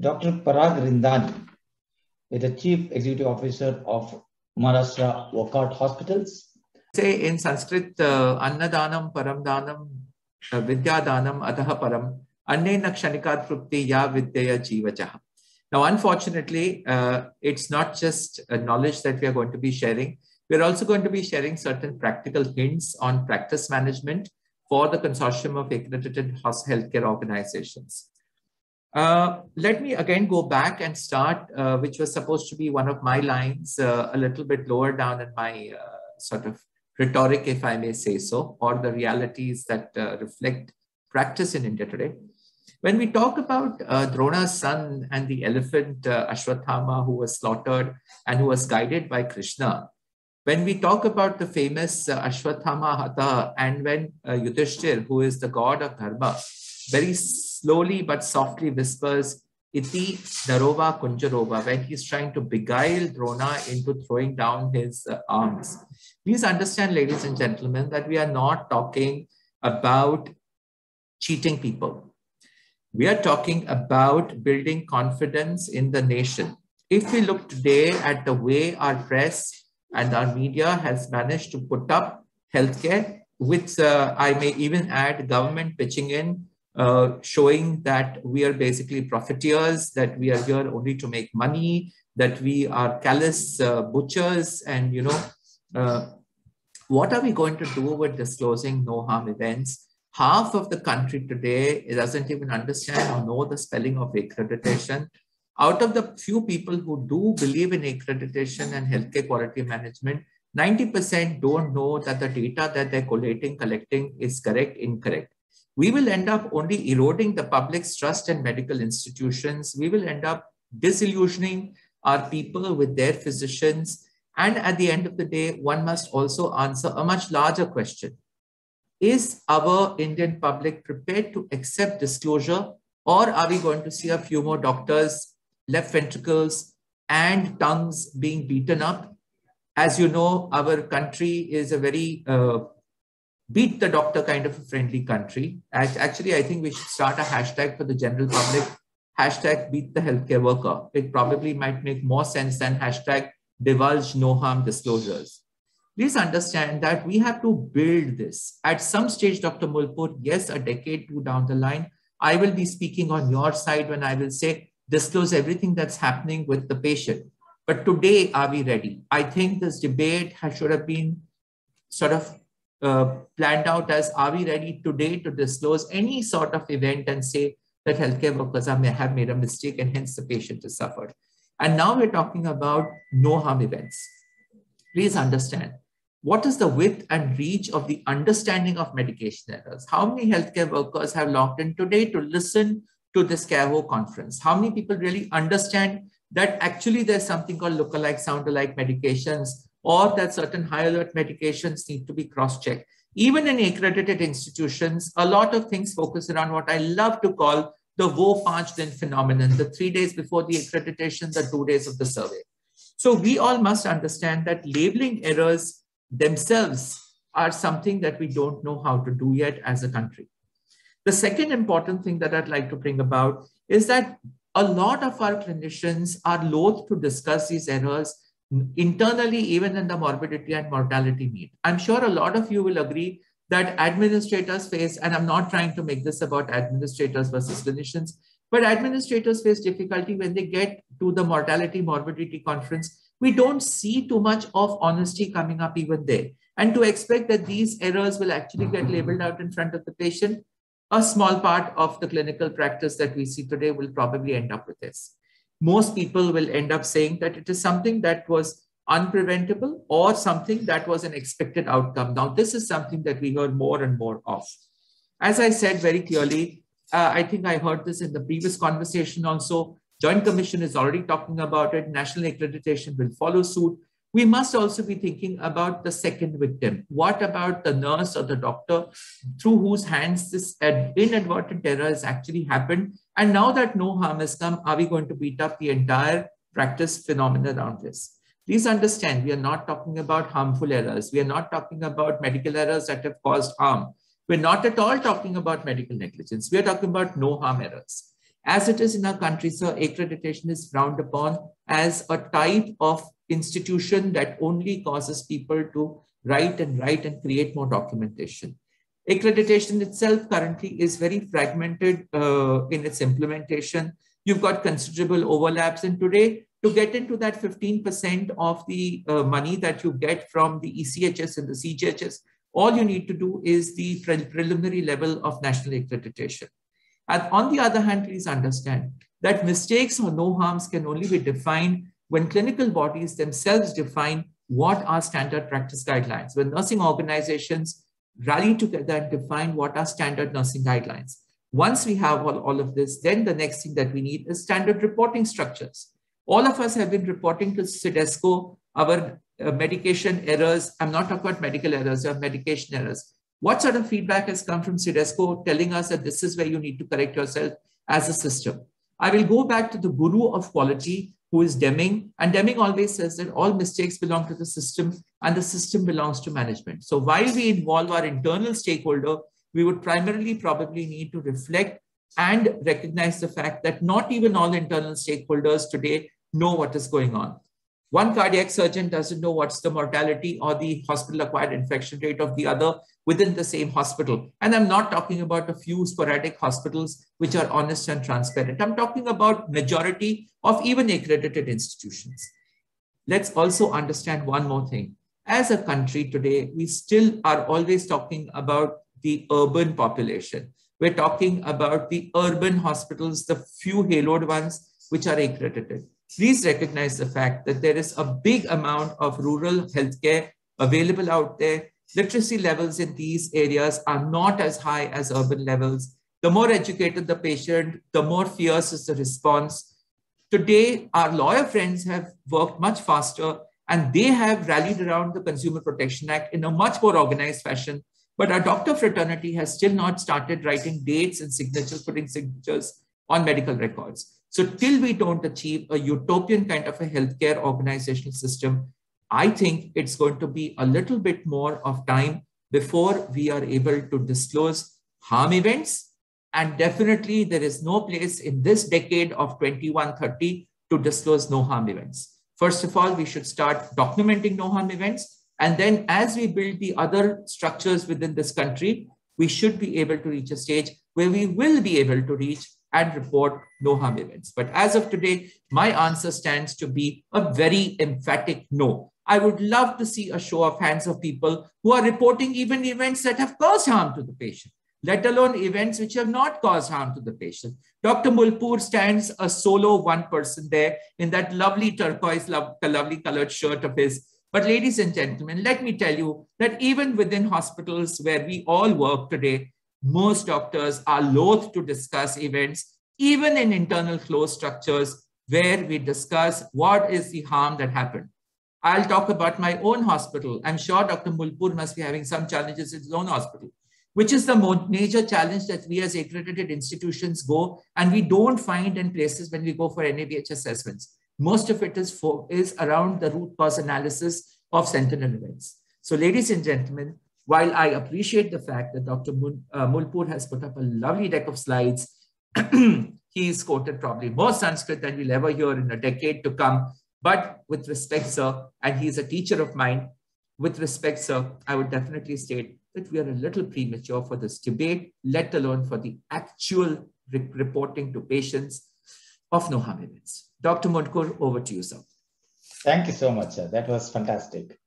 Dr. Parag Rindani is the Chief Executive Officer of Maharashtra Wockhardt Hospitals. Say in Sanskrit, Annadanam Paramdanam Vidyadanam Adaha Param Annena Kshanika Trupti Ya Vidyaya Jivajaha. Now, unfortunately, it's not just a knowledge that we are going to be sharing. We're also going to be sharing certain practical hints on practice management for the consortium of accredited healthcare organizations. Let me again go back and start, which was supposed to be one of my lines, a little bit lower down in my sort of rhetoric, if I may say so, or the realities that reflect practice in India today. When we talk about Drona's son and the elephant Ashwathama who was slaughtered and who was guided by Krishna, when we talk about the famous Ashwathama Hatha, and when Yudhishthir, who is the god of Dharma, very slowly but softly whispers, Iti Darova Kunjarova, when he's trying to beguile Drona into throwing down his arms. Please understand, ladies and gentlemen, that we are not talking about cheating people. We are talking about building confidence in the nation. If we look today at the way our press and our media has managed to put up healthcare, with, I may even add, government pitching in, showing that we are basically profiteers, that we are here only to make money, that we are callous butchers, and what are we going to do with disclosing no harm events? Half of the country today doesn't even understand or know the spelling of accreditation. Out of the few people who do believe in accreditation and healthcare quality management, 90% don't know that the data that they're collecting is correct, incorrect. We will end up only eroding the public's trust in medical institutions. We will end up disillusioning our people with their physicians. And at the end of the day, one must also answer a much larger question. Is our Indian public prepared to accept disclosure, or are we going to see a few more doctors, left ventricles, and tongues being beaten up? As you know, our country is a very beat the doctor kind of a friendly country. Actually, I think we should start a hashtag for the general public, hashtag beat the healthcare worker. It probably might make more sense than hashtag divulge no harm disclosures. Please understand that we have to build this. At some stage, Dr. Mulpur, yes, a decade, two down the line, I will be speaking on your side when I will say, disclose everything that's happening with the patient. But today, are we ready? I think this debate should have been sort of planned out as, are we ready today to disclose any sort of event and say that healthcare workers have made a mistake and hence the patient has suffered. And now we're talking about no harm events. Please understand, what is the width and reach of the understanding of medication errors? How many healthcare workers have logged in today to listen to this CARHO conference? How many people really understand that actually there's something called look-alike, sound-alike medications, or that certain high alert medications need to be cross-checked? Even in accredited institutions, a lot of things focus around what I love to call the wo 5 din phenomenon, the 3 days before the accreditation, the 2 days of the survey. So we all must understand that labeling errors themselves are something that we don't know how to do yet as a country. The second important thing that I'd like to bring about is that a lot of our clinicians are loath to discuss these errors internally, even in the morbidity and mortality meet. I'm sure a lot of you will agree that administrators face, and I'm not trying to make this about administrators versus clinicians, but administrators face difficulty when they get to the mortality morbidity conference. We don't see too much of honesty coming up even there. And to expect that these errors will actually get labeled out in front of the patient, a small part of the clinical practice that we see today will probably end up with this. Most people will end up saying that it is something that was unpreventable or something that was an expected outcome. Now, this is something that we hear more and more of. As I said very clearly, I think I heard this in the previous conversation also, Joint Commission is already talking about it. National accreditation will follow suit. We must also be thinking about the second victim. What about the nurse or the doctor through whose hands this inadvertent error has actually happened? And now that no harm has come, are we going to beat up the entire practice phenomenon around this? Please understand, we are not talking about harmful errors. We are not talking about medical errors that have caused harm. We're not at all talking about medical negligence. We are talking about no harm errors. As it is in our country, sir, accreditation is frowned upon as a type of institution that only causes people to write and create more documentation. Accreditation itself currently is very fragmented in its implementation. You've got considerable overlaps, and today, to get into that 15% of the money that you get from the ECHS and the CGHS, all you need to do is the preliminary level of national accreditation. And on the other hand, please understand that mistakes or no harms can only be defined when clinical bodies themselves define what are standard practice guidelines, when nursing organizations rally together and define what are standard nursing guidelines. Once we have all of this, then the next thing that we need is standard reporting structures. All of us have been reporting to CDSCO our medication errors. I'm not talking about medical errors or medication errors. What sort of feedback has come from CDSCO telling us that this is where you need to correct yourself as a system? I will go back to the guru of quality, who is Deming. And Deming always says that all mistakes belong to the system and the system belongs to management. So while we involve our internal stakeholder, we would primarily probably need to reflect and recognize the fact that not even all internal stakeholders today know what is going on. One cardiac surgeon doesn't know what's the mortality or the hospital-acquired infection rate of the other within the same hospital. And I'm not talking about a few sporadic hospitals which are honest and transparent. I'm talking about majority of even accredited institutions. Let's also understand one more thing. As a country today, we still are always talking about the urban population. We're talking about the urban hospitals, the few haloed ones which are accredited. Please recognize the fact that there is a big amount of rural healthcare available out there. Literacy levels in these areas are not as high as urban levels. The more educated the patient, the more fierce is the response. Today, our lawyer friends have worked much faster and they have rallied around the Consumer Protection Act in a much more organized fashion. But our doctor fraternity has still not started writing dates and signatures, putting signatures on medical records. So till we don't achieve a utopian kind of a healthcare organizational system, I think it's going to be a little bit more of time before we are able to disclose harm events. And definitely there is no place in this decade of 2130 to disclose no harm events. First of all, we should start documenting no harm events. And then as we build the other structures within this country, we should be able to reach a stage where we will be able to reach and report no harm events. But as of today, my answer stands to be a very emphatic no. I would love to see a show of hands of people who are reporting even events that have caused harm to the patient, let alone events which have not caused harm to the patient. Dr. Mulpur stands a solo one person there in that lovely turquoise, lovely colored shirt of his. But ladies and gentlemen, let me tell you that even within hospitals where we all work today, most doctors are loath to discuss events, even in internal closed structures where we discuss what is the harm that happened. I'll talk about my own hospital. I'm sure Dr. Mulpur must be having some challenges in his own hospital, which is the major challenge that we as accredited institutions go and we don't find in places when we go for NABH assessments. Most of it is around the root cause analysis of sentinel events. So ladies and gentlemen, while I appreciate the fact that Dr. Mulpur has put up a lovely deck of slides, he's quoted probably more Sanskrit than we'll ever hear in a decade to come. But with respect, sir, and he's a teacher of mine, with respect, sir, I would definitely state that we are a little premature for this debate, let alone for the actual reporting to patients of no harm events. Dr. Mulpur, over to you, sir. Thank you so much, sir. That was fantastic.